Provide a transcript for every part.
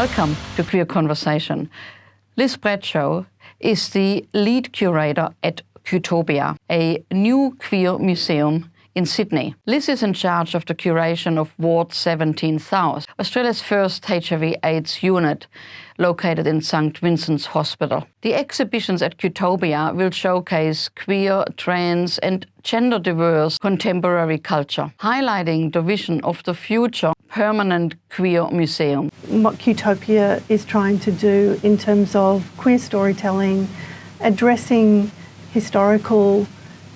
Welcome to Queer Conversation. Liz Bradshaw is the lead curator at Qtopia, a new queer museum in Sydney. Liz is in charge of the curation of Ward 17 South, Australia's first HIV/AIDS unit, located in St Vincent's Hospital. The exhibitions at Qtopia will showcase queer, trans and gender-diverse contemporary culture, highlighting the vision of the future permanent queer museum. What Qtopia is trying to do in terms of queer storytelling, addressing historical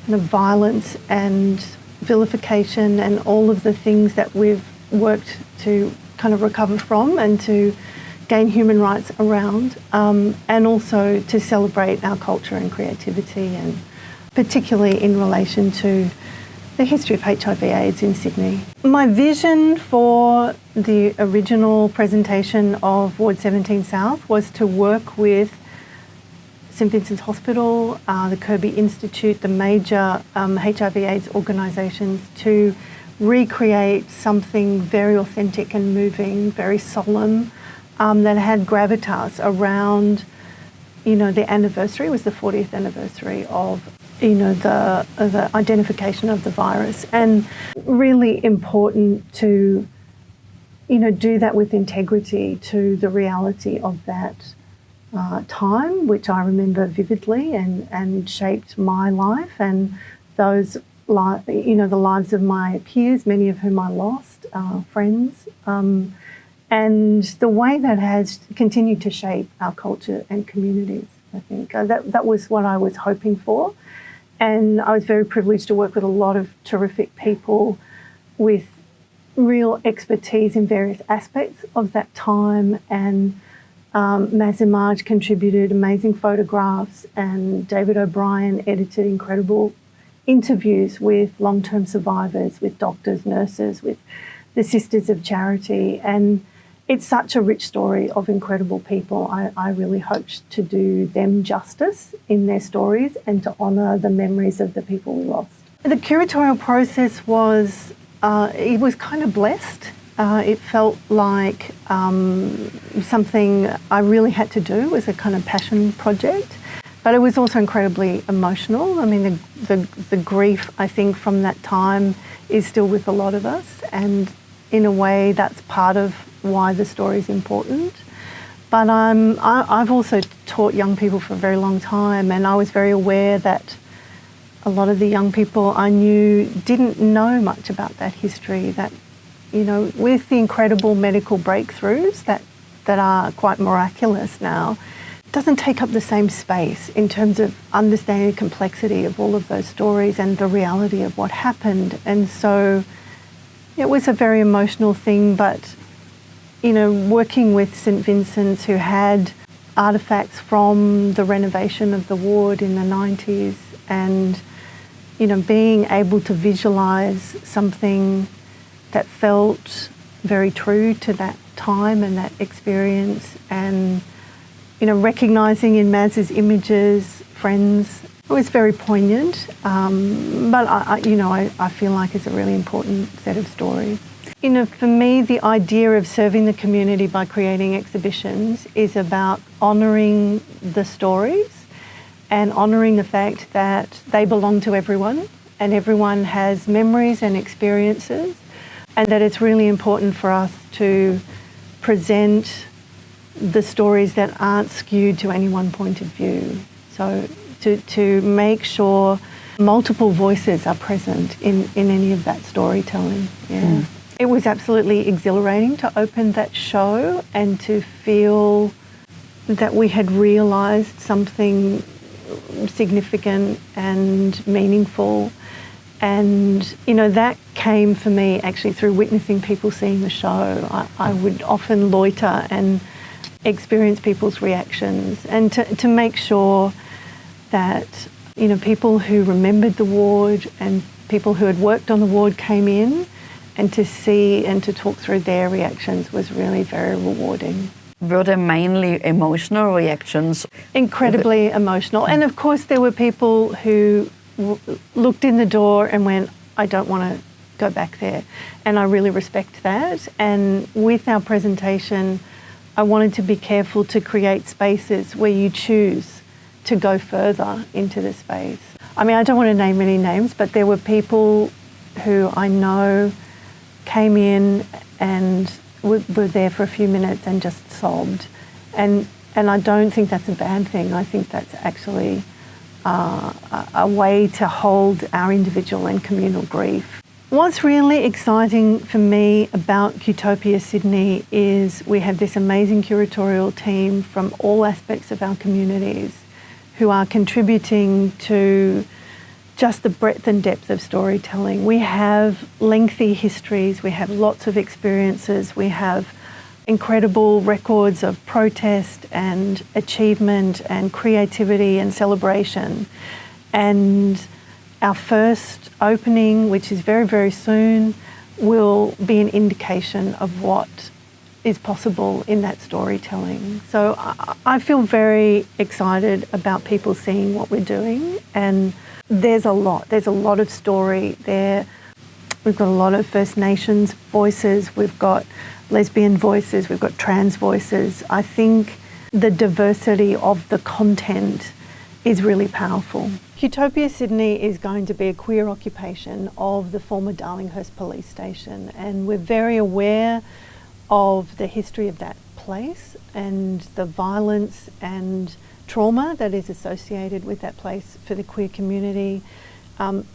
kind of violence and vilification and all of the things that we've worked to kind of recover from and to gain human rights around, and also to celebrate our culture and creativity, and particularly in relation to the history of HIV/AIDS in Sydney. My vision for the original presentation of Ward 17 South was to work with St Vincent's Hospital, the Kirby Institute, the major HIV/AIDS organisations to recreate something very authentic and moving, very solemn, that had gravitas around, the anniversary was the 40th anniversary of, the identification of the virus, and really important to, do that with integrity to the reality of that time, which I remember vividly and shaped my life and those, the lives of my peers, many of whom I lost, friends, and the way that has continued to shape our culture and communities. I think that was what I was hoping for, and I was very privileged to work with a lot of terrific people with real expertise in various aspects of that time, and Mazimaj contributed amazing photographs, and David O'Brien edited incredible interviews with long-term survivors, with doctors, nurses, with the Sisters of Charity, and it's such a rich story of incredible people. I really hoped to do them justice in their stories and to honour the memories of the people we lost. The curatorial process was, it was kind of blessed. It felt like something I really had to do. It was a kind of passion project, but it was also incredibly emotional. I mean, the grief, I think, from that time is still with a lot of us, and in a way that's part of why the story is important. But I've also taught young people for a very long time, and I was very aware that a lot of the young people I knew didn't know much about that history, that, with the incredible medical breakthroughs that are quite miraculous now, it doesn't take up the same space in terms of understanding the complexity of all of those stories and the reality of what happened. And so it was a very emotional thing, but working with St Vincent's, who had artefacts from the renovation of the ward in the 90s, and, being able to visualise something that felt very true to that time and that experience, and, recognising in Maz's images, friends, it was very poignant, but I feel like it's a really important set of stories. For me, the idea of serving the community by creating exhibitions is about honouring the stories and honouring the fact that they belong to everyone, and everyone has memories and experiences, and that it's really important for us to present the stories that aren't skewed to any one point of view. So to make sure multiple voices are present in any of that storytelling. Yeah. It was absolutely exhilarating to open that show and to feel that we had realised something significant and meaningful. And, that came for me actually through witnessing people seeing the show. I would often loiter and experience people's reactions, and to make sure that, people who remembered the ward and people who had worked on the ward came in, and to see and to talk through their reactions was really very rewarding. Were they mainly emotional reactions? Incredibly emotional. And of course there were people who looked in the door and went, I don't want to go back there. And I really respect that. And with our presentation, I wanted to be careful to create spaces where you choose to go further into the space. I mean, I don't want to name any names, but there were people who I know came in and were there for a few minutes and just sobbed. And I don't think that's a bad thing. I think that's actually a way to hold our individual and communal grief. What's really exciting for me about Qtopia Sydney is we have this amazing curatorial team from all aspects of our communities who are contributing to just the breadth and depth of storytelling. We have lengthy histories, we have lots of experiences, we have incredible records of protest and achievement and creativity and celebration. And our first opening, which is very, very soon, will be an indication of what is possible in that storytelling. So I feel very excited about people seeing what we're doing, and there's a lot of story there. We've got a lot of First Nations voices, we've got lesbian voices, we've got trans voices. I think the diversity of the content is really powerful. Qtopia Sydney is going to be a queer occupation of the former Darlinghurst police station, and we're very aware of the history of that place and the violence and trauma that is associated with that place for the queer community.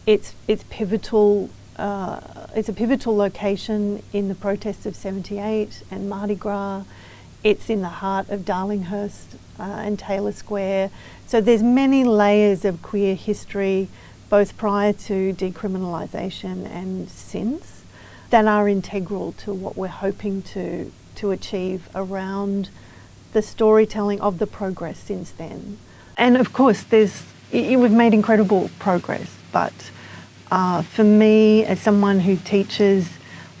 It's pivotal. It's a pivotal location in the protests of '78 and Mardi Gras. It's in the heart of Darlinghurst and Taylor Square. So there's many layers of queer history, both prior to decriminalisation and since, that are integral to what we're hoping to achieve around the storytelling of the progress since then. And of course, we've made incredible progress, but for me, as someone who teaches,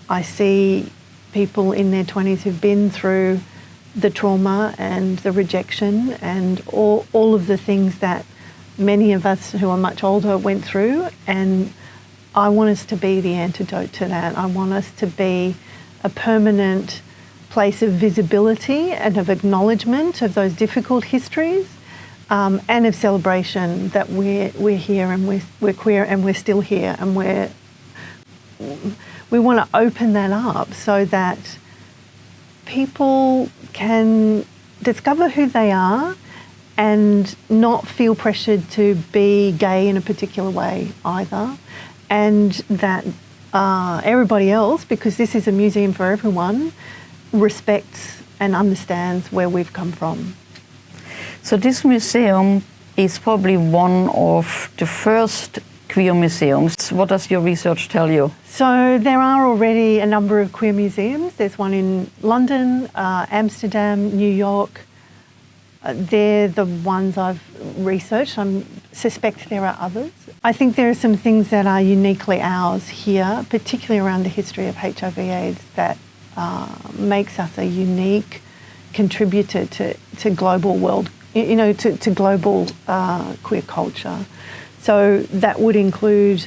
I see people in their 20s who've been through the trauma and the rejection and all of the things that many of us who are much older went through, and I want us to be the antidote to that. I want us to be a permanent place of visibility and of acknowledgement of those difficult histories, and of celebration that we're here and we're queer and we're still here, and we want to open that up so that people can discover who they are and not feel pressured to be gay in a particular way either, and that everybody else, because this is a museum for everyone, respects and understands where we've come from. So this museum is probably one of the first queer museums. What does your research tell you? So there are already a number of queer museums. There's one in London, Amsterdam, New York. They're the ones I've researched. I suspect there are others. I think there are some things that are uniquely ours here, particularly around the history of HIV/AIDS, that makes us a unique contributor to global world, to global queer culture. So that would include,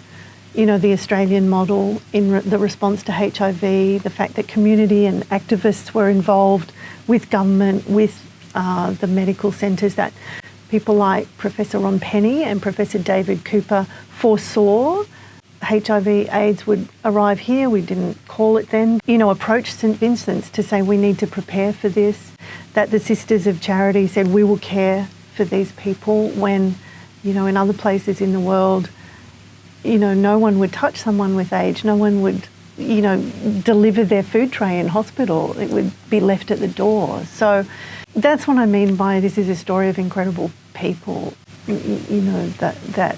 the Australian model in the response to HIV, the fact that community and activists were involved with government, with the medical centres, that people like Professor Ron Penny and Professor David Cooper foresaw HIV/AIDS would arrive here. We didn't call it then. Approached St Vincent's to say we need to prepare for this, that the Sisters of Charity said we will care for these people when, in other places in the world, no one would touch someone with AIDS, no one would, deliver their food tray in hospital. It would be left at the door. So that's what I mean by this is a story of incredible people, that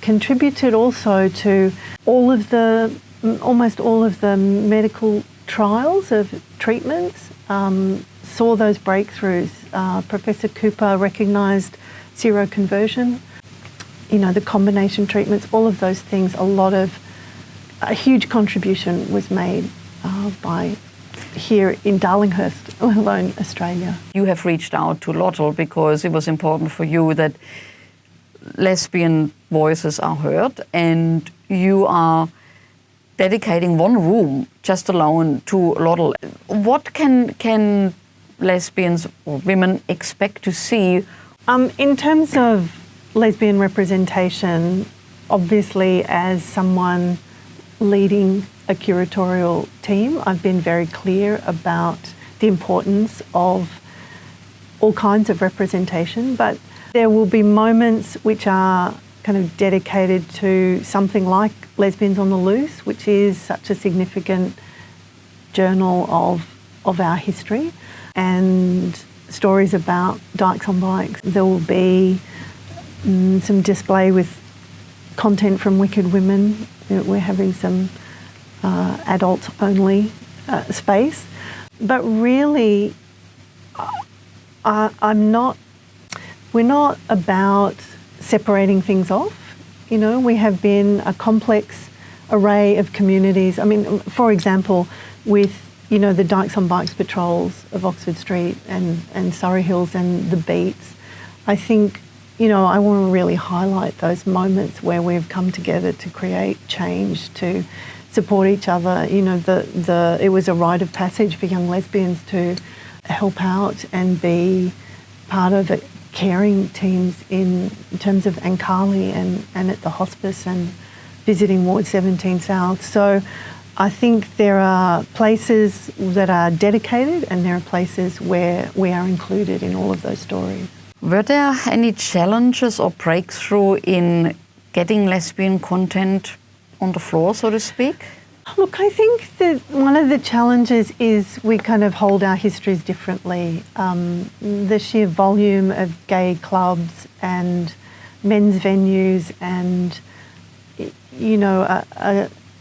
contributed also to almost all of the medical trials of treatments, saw those breakthroughs. Professor Cooper recognised seroconversion, the combination treatments, all of those things. A huge contribution was made by here in Darlinghurst, let alone Australia. You have reached out to LOTL because it was important for you that lesbian voices are heard, and you are dedicating one room just alone to LOTL. What can lesbians or women expect to see? In terms of lesbian representation, obviously as someone leading a curatorial team, I've been very clear about the importance of all kinds of representation, but there will be moments which are kind of dedicated to something like Lesbians on the Loose, which is such a significant journal of our history, and stories about Dykes on Bikes. There will be some display with content from Wicked Women. We're having some adult-only space. But really, we're not about separating things off. You know, we have been a complex array of communities. I mean, for example, with, you know, the Dykes on Bikes patrols of Oxford Street and Surrey Hills and the Beats, I think, you know, I want to really highlight those moments where we've come together to create change, to support each other. You know, it was a rite of passage for young lesbians to help out and be part of caring teams in terms of Ankali and at the hospice and visiting Ward 17 South. So I think there are places that are dedicated and there are places where we are included in all of those stories. Were there any challenges or breakthrough in getting lesbian content on the floor, so to speak? Look, I think that one of the challenges is we kind of hold our histories differently. The sheer volume of gay clubs and men's venues and, you know,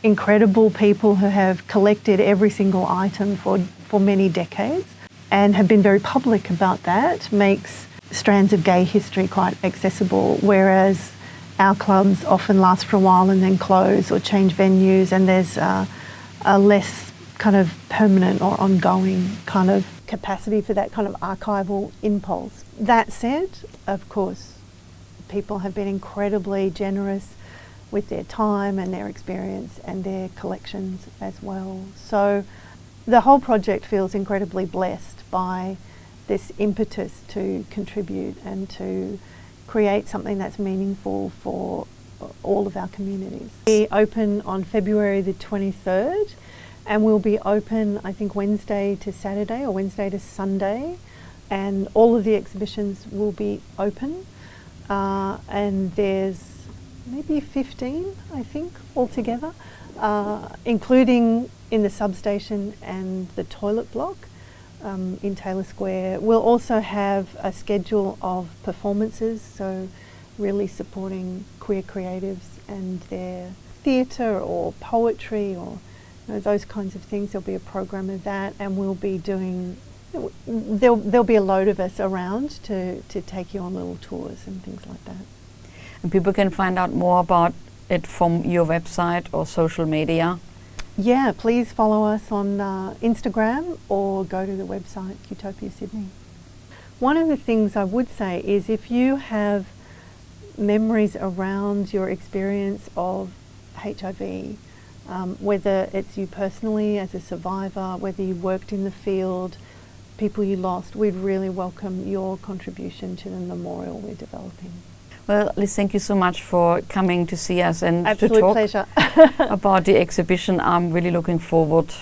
incredible people who have collected every single item for many decades and have been very public about that makes strands of gay history quite accessible, whereas our clubs often last for a while and then close or change venues, and there's a less kind of permanent or ongoing kind of capacity for that kind of archival impulse. That said, of course, people have been incredibly generous with their time and their experience and their collections as well. So the whole project feels incredibly blessed by this impetus to contribute and to create something that's meaningful for all of our communities. We open on February the 23rd and we'll be open, I think, Wednesday to Saturday or Wednesday to Sunday, and all of the exhibitions will be open, and there's maybe 15, I think, altogether, including in the substation and the toilet block in Taylor Square. We'll also have a schedule of performances, so really supporting queer creatives and their theatre or poetry or, you know, those kinds of things. There'll be a program of that, and we'll be doing, there'll be a load of us around to take you on little tours and things like that. And people can find out more about it from your website or social media? Yeah, please follow us on Instagram or go to the website Qtopia Sydney. One of the things I would say is if you have memories around your experience of HIV, whether it's you personally as a survivor, whether you worked in the field, people you lost, we'd really welcome your contribution to the memorial we're developing. Well, Liz, thank you so much for coming to see us and Absolute to talk pleasure. about the exhibition. I'm really looking forward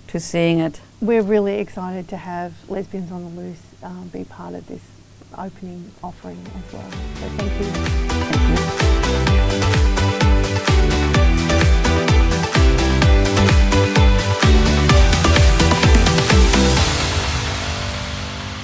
to seeing it. We're really excited to have Lesbians on the Loose be part of this opening offering as well. So thank you. Thank you.